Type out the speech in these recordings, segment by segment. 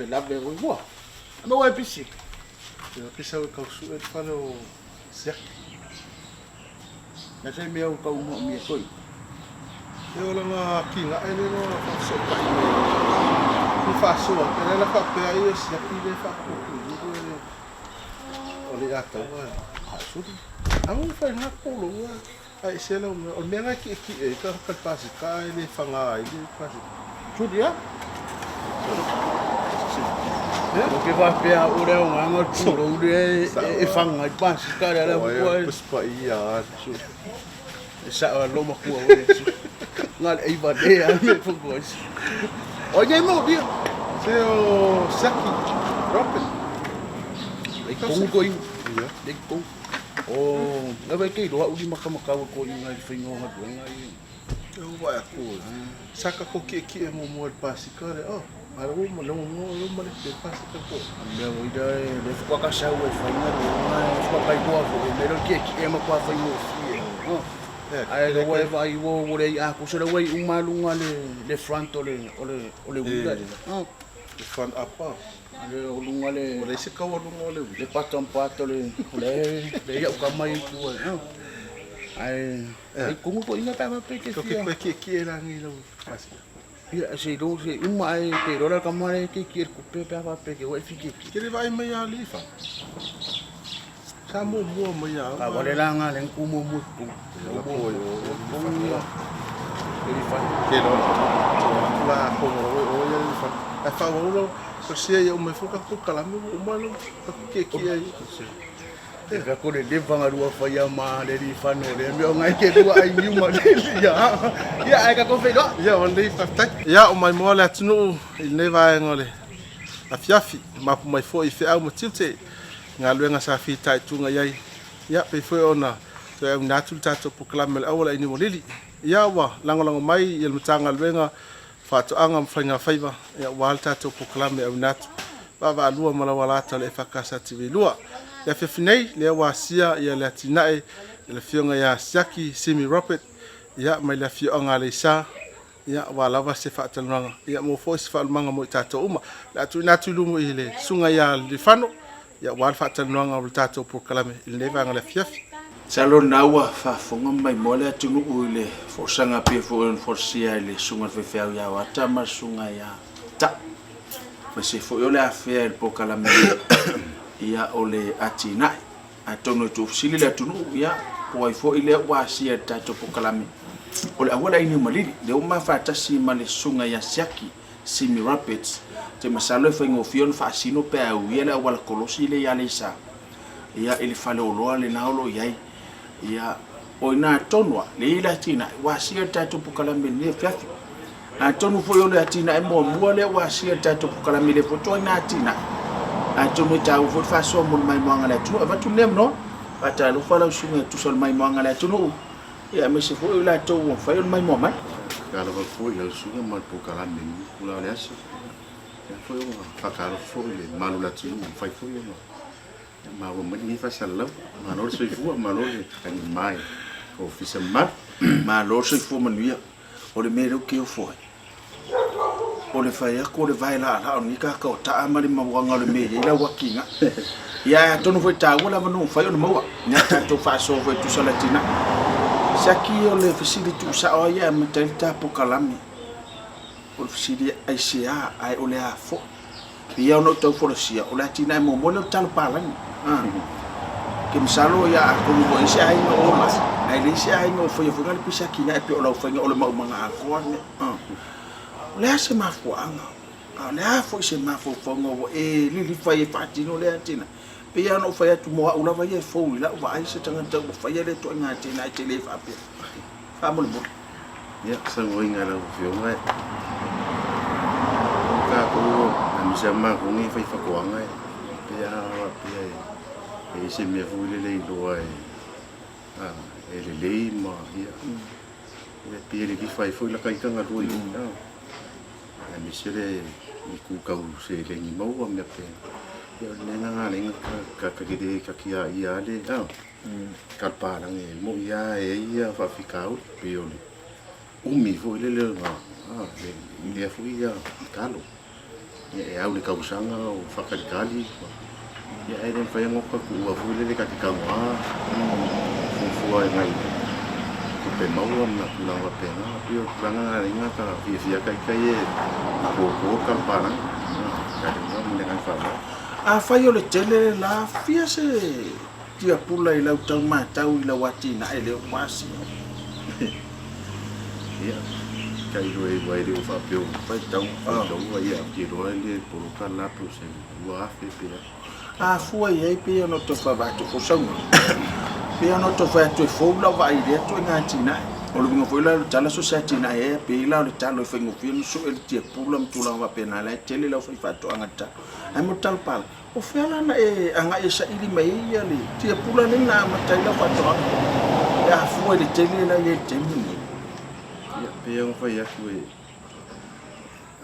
Lave o boa. Não é piscina. Eu quis saber que eu falo certo. Mas aí meu com uma minha coisa. Eu lá aqui lá ele não faz sopa. Não faz sopa. Ele lá papel aí esse aqui ele faz pouco. Olha até agora. Ajuda. Ah, não faz nada polo. Aí se ele o meu aqui que faz cá ele fala ele faz. Judia? Porque vai pegar o reu anga tudo e fanga pas cara lá boa puspa ia essa loma rua hoje ngal aí vai der me fogos olha meu dia seu saki rocket com coi de com oh não vai que do o de macamaca com ngai fingo ngai eu vai coisa saca com que é mo passe cara ó Mas não me passa por meu ida ele ficou cachau e foi não ficou pai boa foi melhor que é uma coisa foi no aí o vai o rei a coisa o vai malunga le front ole guda le front apa ale o lunga le se ka o lunga le patam pato le ia o kamai tu ai como ko inga pa que era nilo ia se do se uma ai pero la kamare que kupe pa que o fique que ele vai meia ali fa samu mo meia a vale la nga len kumo mo tu ele fa que lo lá como o ele fa a fa o se eu me foca com calame o malo que aí e ka ko le vanga rua fa ya ma le di fa no le meu ngai ke rua ai ni ma ya ai ka ko fe do ya onde fa tak ya o mai mole atunu il ne vai ngole a fiafi ma pu mai foi fe au motilte nga luenga sa fi tai tunga yai ya pe foi ona to e natu tato proclame la ola ini molili ya wa lango mai il mutanga luenga fa to anga mfanya faiva ya wa tato proclame au natu baba lua mala wala ta le fakasa tivi lua ya fefinei le wasia ya latinae le fionga ya Saki Simi Robert ya mai la fionga le sa ya wala va se fa talanga ya mo fo se fa manga mo tato uma la tu natu lumu ile sunga ya le fano ya wala fa talanga o tato proclame il neva ngala fiafi salo nawa fa fonga mai mole tunu uile fo sanga pe fo sia le sunga fe fe ya wata ma sunga ya ta fa se fo yo le afia il proclame ia ole atina atono tu sili la tunu ya po fo ile wa sia tato proclame ole awala ini malili le uma fa tasi male sunga ya Saki Simi Rapids te masalo fa ngofion fa sino pe au ia la wala kolosi le ya lesa ia ele fale olo le naolo yai ia oina tonwa le ila tina wa sia tato proclame ne fiafi atonu fo yo le atina e mo le wa sia tato proclame le foto ina tina atono ta u fa so mo mai manga la tu va tu nem no ata lu fa la sunga tu sol mai manga la tu no ya me se fo la to fa yo mai mo mai kala va fo ya sunga mal proclame kula le aso ya fo yo fa kala fo le malu la tu fa fo yo ma wo me ni fa sala ma no so fu ma no kan mai o fi se ma lo so fu ma nuia o le me ro ke o fo o le fai ko le vai la ni ka ta amari ma wanga le me ila wakinga ya tonu foi ta wala manu fai no mawa nya ta to fa so foi tu salatina Saki o le fisili tu sa o ya mata proclame o fisili ai sia ai o le afo ia no to for sia o la tina mo mo le tal palan ke misalo ya ko mo sia ai no mas ai le sia ai no foi foi le pisa kina e pe o la foi o le manga ko ne le se ma fuanga le afo se ma fo fongo e li fai fati no le tina pe ya no fai tu mo ula vai fo la va ai se tanga tu fai le to ngati na te le fa pe fa mo ya sang oi ngala fio ngai ka ko na mi sama ko ngi fai fa ko ngai ya e se me fu le do ai le ma ya le pire ki fai fu la kai kanga do i na mi se le i ku ka u se le ni mo me pe ya ne nga le ka ki de ka ki ya le ka pa na nge mo ya ya fa fi ka u pe o le umi fu le nga le fu ya kalo ya au le ka usanga o fa ka kali ya ai den fa ngo ka ku fu le ka ka wa fu ai ngai ku pe mau na na wa pe na pio plana nga ka fi ka ye ko ka pa na ka de mo le ngai fa a fai o le tele la fia se tia pula i lau tau matau i lau ati na e leo kwasi ia kai roe vai reo fa pio fai tau wa ia ki roe le polo ka la pro se wa fe pe a fua i ei pe no to fa va to ko sau pe no to fa to fo la va i le to ngati na o lu ngofo la tala society na e pe la le talo fe ngofo no so el tia pula mtula va pe na la tele la fa to angata ai mo tal pal o fela na e anga e sa ili mai ia le tia pula ni na matai la fa to ya fua le tele la ye temi ia pe ang fa ya ku e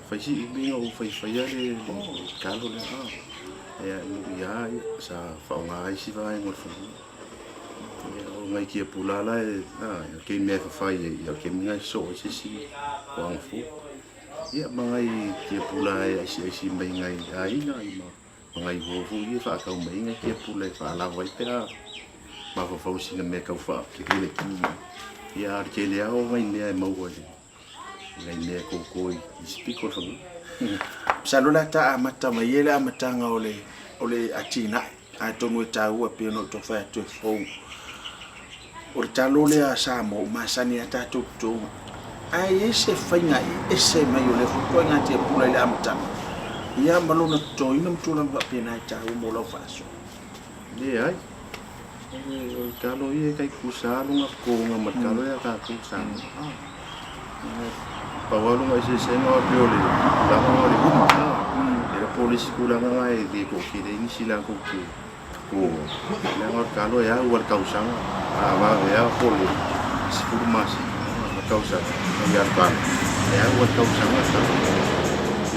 fa si mi o fa ya le kalo le ya ya sa fa ngai si va ngor fu ngai ki pula la ke me fa ya ke mi ngai so si wang fu ya mai ki pula ya si mai ngai ai na ngai vo fu ye fa ka mai ngai ki pula fa la vai pe ma fa si me ka fa ki le ki ya ke le au mai ne mo wo ngai ne ko i speak fa salula ta amata mai ele amatanga ole atina a tonu ta u pe no to fa to fo o talo le sa mo masani ata to ai ese fanya ese mai ole fu ko ngati pula le amata ya malona to ina mtula ba pe na ta u mo lo faso le ai o talo ye kai kusalo nga ko nga matalo ya ka ku san pawalu ngai se no pe ole la mo le era polisi kula ngai de ko ki de ni sila ko ki ko le ngor kalo ya war kausanga va ya poli sifurmasi kausa ya kan ya war kausanga sa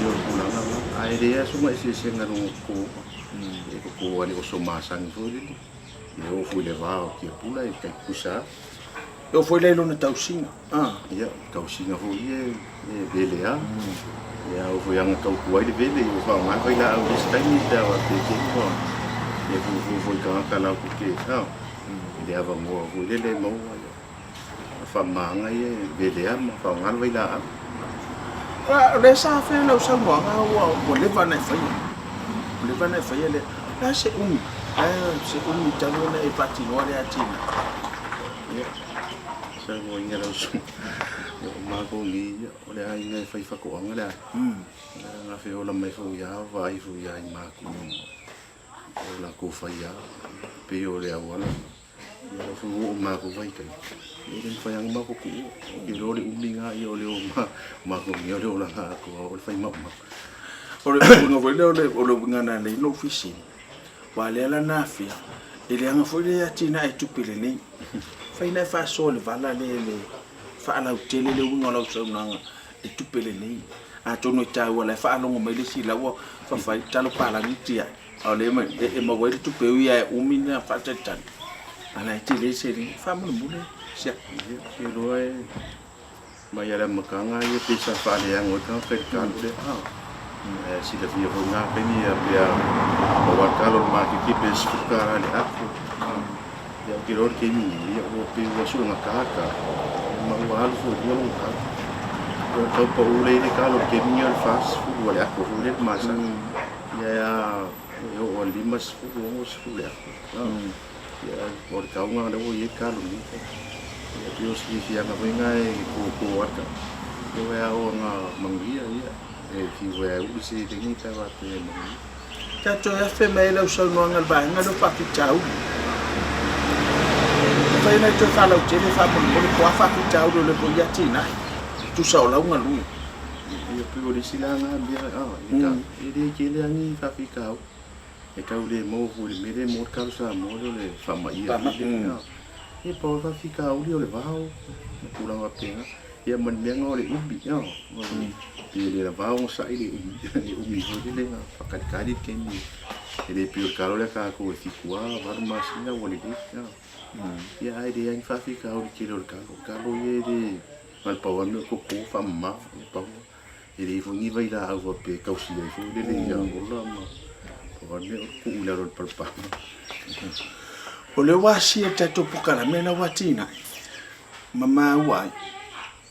yo kula ngai ai de ya suma se ngano ko ani ko soma sang fo de yo fu le va ki pula e kai kusa eu fui lá no tausinga ya tausinga fo ye vele ya o fo yang kau kuai de vele o fa ngai vai la o sta ni da wa pe ke ko ye fo ka la ku ke de ava mo fo le mo fa manga ye vele ma fa ngai vai la le sa fe lo sa mo nga o le va na fa le la se talo na e pati no le atina sa mo inga lo su yo ma ko li o le ai ngai fai fa ko anga la nga fe o la mai fo ya vai fo ya ma ko o la ko fa ya pe o le awala ya fo o ma ko vai kai ni fa yang ma ko ku i lo le ulinga i o le o ma ko mi o le o la ko o fai ma o le no vo le ngana le no fisi wa le la nafia ele anga fo le atina e tupile ni fai na fa so le vala le fa ala utele le unga la so nanga e tupele ni a tono ta wala fa lo mo le si la wo fa talo pala ni tia ale ma e mo we tupe ya umina fa tetan ala ti le se ni fa mo bule sia ke roe mai ala makanga ye pisa fa le yang o ka fe ka le si le via nga pe ni ya o wa kalo ma ki pe skuka ale aku ya kiror ke ni ya o pe wa su nga ka ma wa alfo dia un ka o po ule ni kalo ke ni al fas fu wala ko ule ma sa ya yo o limas fu o fu ya ya por ka un le wo ye kalo ni ya yo si ya na venga e ko wata yo ya o nga mangia ya e ki wa u si de ni ta wa te mangia ta to ya fe mai lo so no ngal ba ngalo fa ki tau fa ina to fa lo te fa mo ko fa ki tau le ko ya ti na tu sa o launga lu ia pe o le silanga bia ika ele kele ani fa fikau e kau le mo fu le mere mo kau sa mo le fa ma ia e po fa fikau le vao pula wa penga ia man menga le ubi ele la vao sa ile umi ho le nga fa kali keni ele pe o kalo le ka ko fikua var masina o le ia ai de ai fa fikau le kele o kalo ye de mal pa wa no ko fa ma pa ele fungi vai la au pe kausi e fu le ia ola ma o le ku ula ro palpa o le wasi e tato pokala mena watina mama wai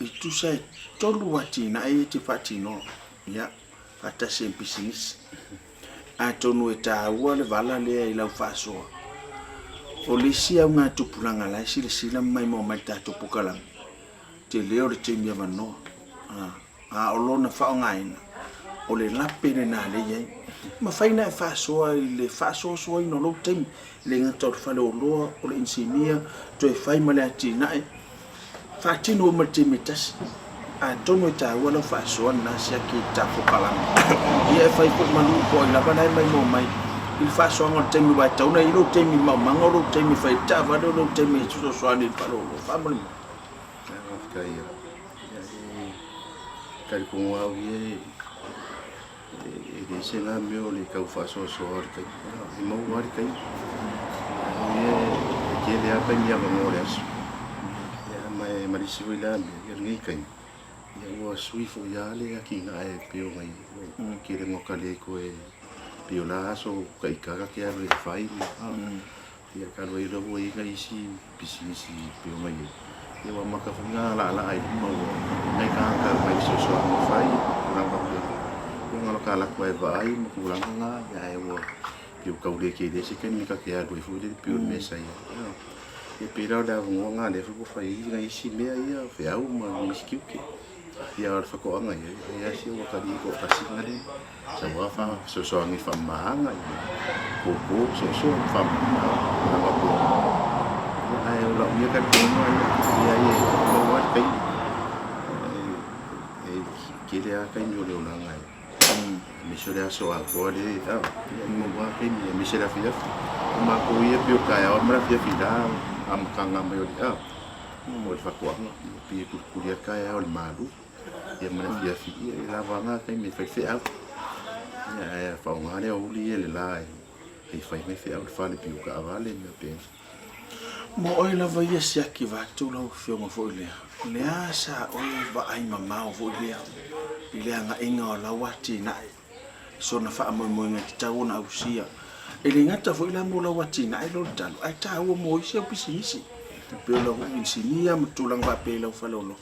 e tu sai tolu watina e te fatino ya fata sempisis a tonu e ta ua le vala le i lau faso o le sia nga tupulanga la sila mai mo mai tato pokala te leo le te mia vano a olona fa ngaina o le lape le na le ye ma faina fa so le fa so no lo tem le ngato fa lo o le insinia to fai male atina fa tino ma timitas a tono ta wala fa so na sia ki ta fo kala ye fai ko manu ko la bana mai mo mai il fa so ngol tem wa ta una ilo tem ma mangolo tem fai ta va lo tem so ni pa lo fa mo kali punga ye se la meo le kau fa so kai i mo wari kai ye ke le apa ni ava mo le aso ya mai marisi wila me ngi kai ya wa sui fo ya le aki na e peo mai ke le mo kale ko e peo la so kai kaga ke ave fai ya ka lo iro wo i kai si pisi peo mai ya wa maka funga la ai mo mai ka mai so fai na ba ngalo kala ko e vai mo kulang nga ya e wo piu ka ule ke de se ken mi ka ke a do fu de piu me sa ya e pira da ngo nga le fu fai nga isi me ya fe au ma mi skiu ke ya fa ko nga ya si wo ka di ko ta si nga de sa wa fa so ngi fa ma nga ko so fa ma na ba ko ai lo mi ka ko nga ya ye mo wa kai e ke le a ka mi le una nga Michel a so agora e tal mo wa pe mi Michel a filha ma ko ia pio ka ya ma filha filha am kanga mai o dia mo fa ko pi ku dia ka ya o malu e ma filha filha la va na pe mi fa fe a ya fa ma le o li le la e fa me fe a fa le pio ka vale me pe mo oi la va ia sia ki va tu lo fio mo fo le asa o va ai mama o fo ile anga inga la wati na so na fa mo ngati ta ona usia ile ngata fo ila mo la wati na ilo talo ai ta wo mo ise pisisi pe lo insinia mtulang ba pe lo fa lo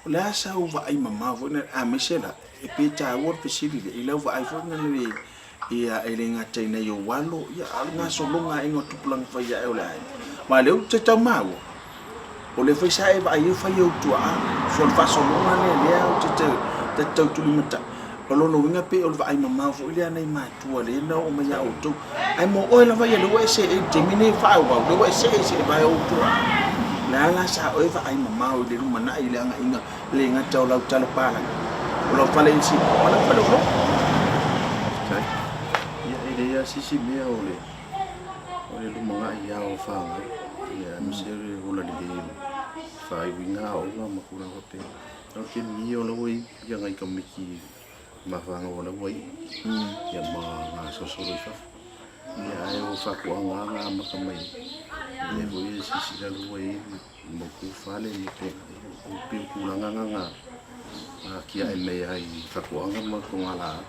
la sa u va ai mama vo na a mesela e pe ta wo pisili ile va ai fo na le ia ile ngata ina yo walo ya nga so lo nga inga tupulang fa ya ole ai ma le te ta mawo o le fa sa e va ai fa yo tua so fa so lo nga le te tau tuli mata o lono winga pe o vai mama fo ile nei mai tua le no o mai auto ai mo o la vai le we se e termine fa o le we se vai auto la sa o vai mama o le mana ile anga inga le nga tau lau tala pala o lo fale si o la fale o kai ya ile ya si me o le lu manga ya o fa ya mi se o la de fa winga o ma makura o pe okay ni o lo wai ya ngai kamiki ma fanga o lo wai ya ma na so ro fa ya ai o fa ko nga ma kamai ya bo ye si lo wai mo ku fale ni pe o pe ku nga ki ai me ai fa ko nga ma ko ngala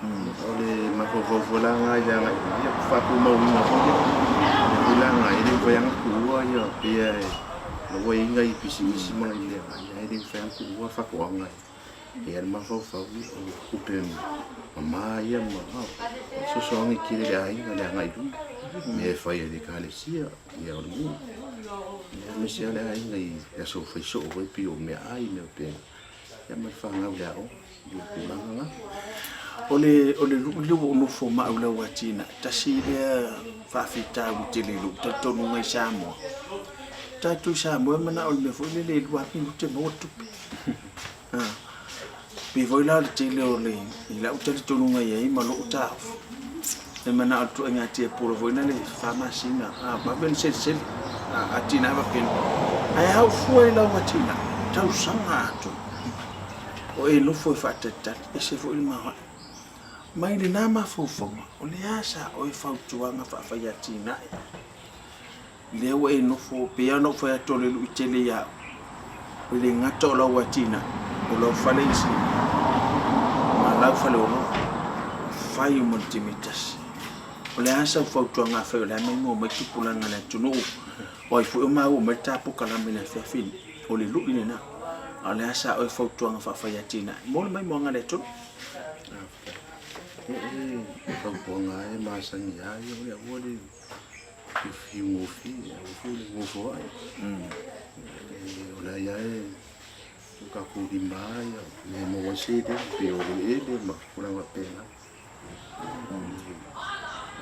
ole ma ko la nga ya ya fa ko mo nga ko la nga ile ko yang ku ya pe lo wai ngai pisi ma ile ai fa ku wa fa ko nga e ma fa o ku pe ma ya ma so ngi ki le ai nga ngai du me fa ye de kalesia ya o mu ya me se le ai ngai ya so fa so o pi o me ai me pe ya ma fa nga ya o du ku nga ole lu no fo ma ula watina tasile fa fita utile lu to no ngai samo tatu samo mana ole fo le lu api te mo tu Pi voi la te le ole I la uta tonu ngai ai ma lo uta le mana atu nga te puro voi na le farmacina ba ben se atina ba pen ai hau foi la watina tau sanga atu o e no foi fatata e se foi ma mai le na ma fofonga o le asa o e fautuanga fa yatina le o e no fo pe no foi atole lu tele ya o le ngato la watina o lo falesi ma la fale o fai multimeters o le asa fautuanga fa le mai mo mai tupulanga na tunu o i fu ma o meta po kala mina fafin o le lu ina na o le asa o fautuanga fa yatina mo mai mo ngale tu Pagpunga ay masang yayo ya wali yung ufi ay wala yay kakudimaya may mawaside pero ele makulang pena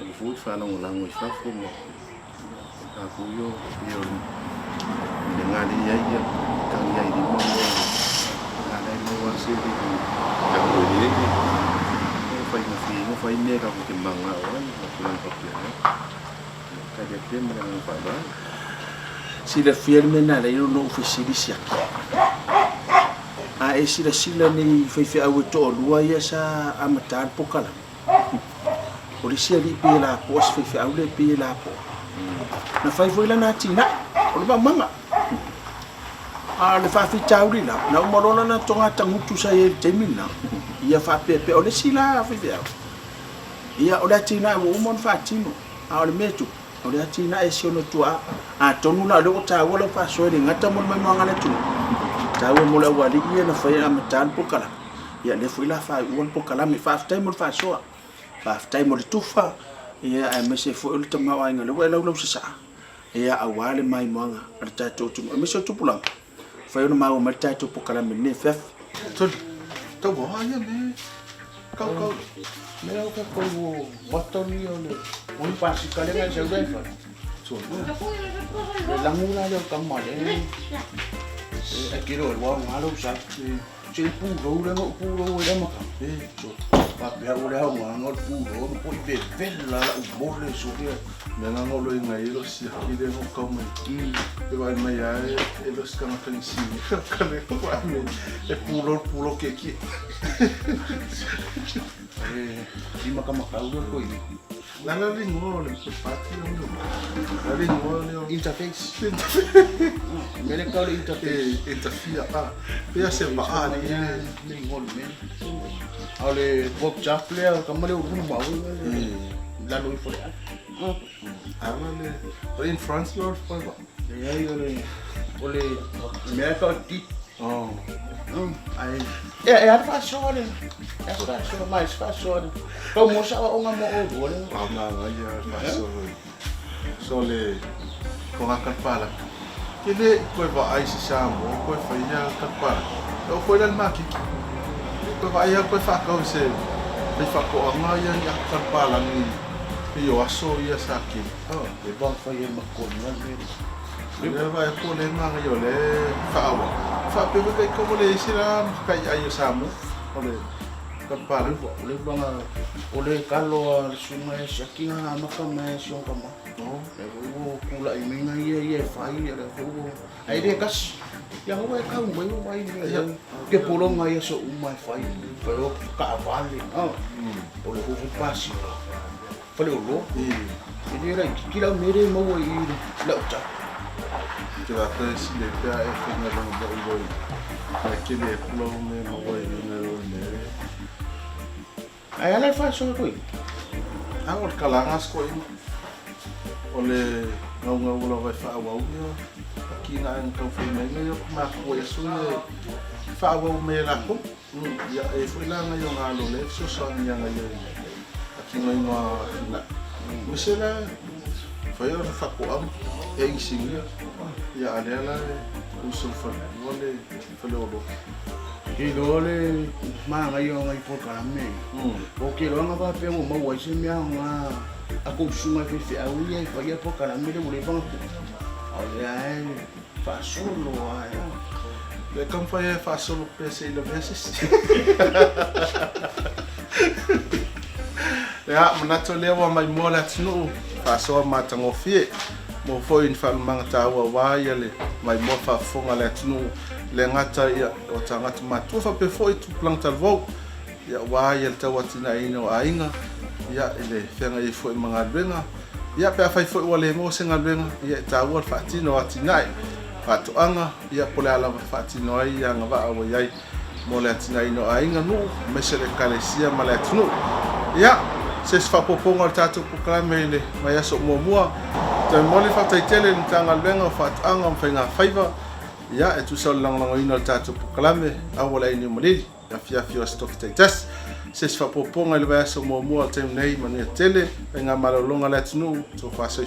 agfut fanong lang mo fafo mo kakuyo pero dengan dia kang yay di mo ngala mo waside kakudimaya mo fai nega ko ke manga oi kulang papia ka de tem na fa ba si le firme na le no ufisili sia a e si la sila ni fai au to lua ia sa amatar pokala o le sia li pe la po fai au le pe la po na fai foi la na tina o le manga a le fa fi tauri la na o morona na tonga tangutu sa e temina ia fa pepe o le sila fa ia o le tina o mon fa tino a o le metu o le tina e siono tua a tonu na lo ta wala fa so ni ngata mon mai manga le tu ta wo mo la wali ia na fa ia matan pokala ia le foi la fa won pokala mi fa time mo fa so fa time mo le tufa ia a me se foi le tama wa ngale wala lo sa ia a wale mai manga ar ta to tu me so tu pulang fa yo ma o mata to pokala me ne fef to bo ya me kau me o ka ko botoni o le o pasi ka le ngai se dai fa so le langula le ka ma le e kiro o wa ngalo sa se puro le no puro le ma ka so pa pe o le o ngalo puro no poi pe bella la o morle so que me na no lo ngai lo si ki de no ka me e vai mai ai e lo ska na kan si ka le ko me e puro ke ki lima kamakau ko ini. Lala ringo le pati no. La ringo le Interface. Mele kau le interface. Interfia Pia se ba ali ringo men. Ale bob chaple kamale uno mau. La lo foi. Ama le in France Lord foi ba. Ya ole mele kau ti. Oh. Ai era fácil, é fácil, mais fácil. Como já o nga mo o le. Ama ya paso. Sole ko ka pala. Kile ko ba ai si samo, ko fa ya ka pala. O ko lan maki. Ko ba ya ko fa ka se. Pe fa ko nga ya ka pala ni. Yo aso ya saki. Oh, e bom fa ya makon na me. Ia vai ko le manga yo le faawa. Fa pe kai ko le sira kai ayo samu. Ole ka pala le banga ole kalo sunga shakinga makama shon kama. no. E wo kula i minga ia fai era wo. Ai de kas. Ya ho e ka un bo mai ni. Ke polo mai so mai fai. Pero ka vale. Ole ho pasi. Fale o lo. Ele era kila mere mo i la uta. Que va faire si les pères et fait dans le boy. Aqui ele pulou mesmo, boy, né? Ai ela faz só coi. Agora calangas coi. Ole ngau vai fa wa u. Aqui na então foi meio eu ma ko isso fa wa me la ko. Ya e foi lá na yo ngalo le so so nya nga yo. Aqui no na. Você lá foi eu fa ko am. E isinga. Ya alela uso fa ole fale olo. Ke dole ma ngai yo ngai por karame. O ke lo nga ba pe mo mo wa se mia nga ako sunga fe au ye fa ye por karame le bole fa. Ole ai fa solo ai. Le kam fa e fa solo pese ilo veses. Ya manato lewa mai mola tinu fa so matango fie. Mo foi in fa mangata wa ya le mai mo fa fonga le tinu le ngata ya o tangata matu fa pe foi tu planta vo. Ya wa ya tawatina ino ainga. Ya ele fenga e foi manga benga. Ya pe fa foi wale mo senga benga ya tawa fa tino atinai. Fatu anga ia pole ala fatino ai anga va o yai mo le tina ino ainga no mesele kalesia mala tunu ia se fa poponga tatu proclame le mai so mo te mole fa taitele ntanga lenga fatu anga mfenga faiva ia e tu sol lang ino tatu proclame awala ini molili ya fia stock taitas se fa poponga le vai so mo te nei manu tele nga malolonga le tunu to fa so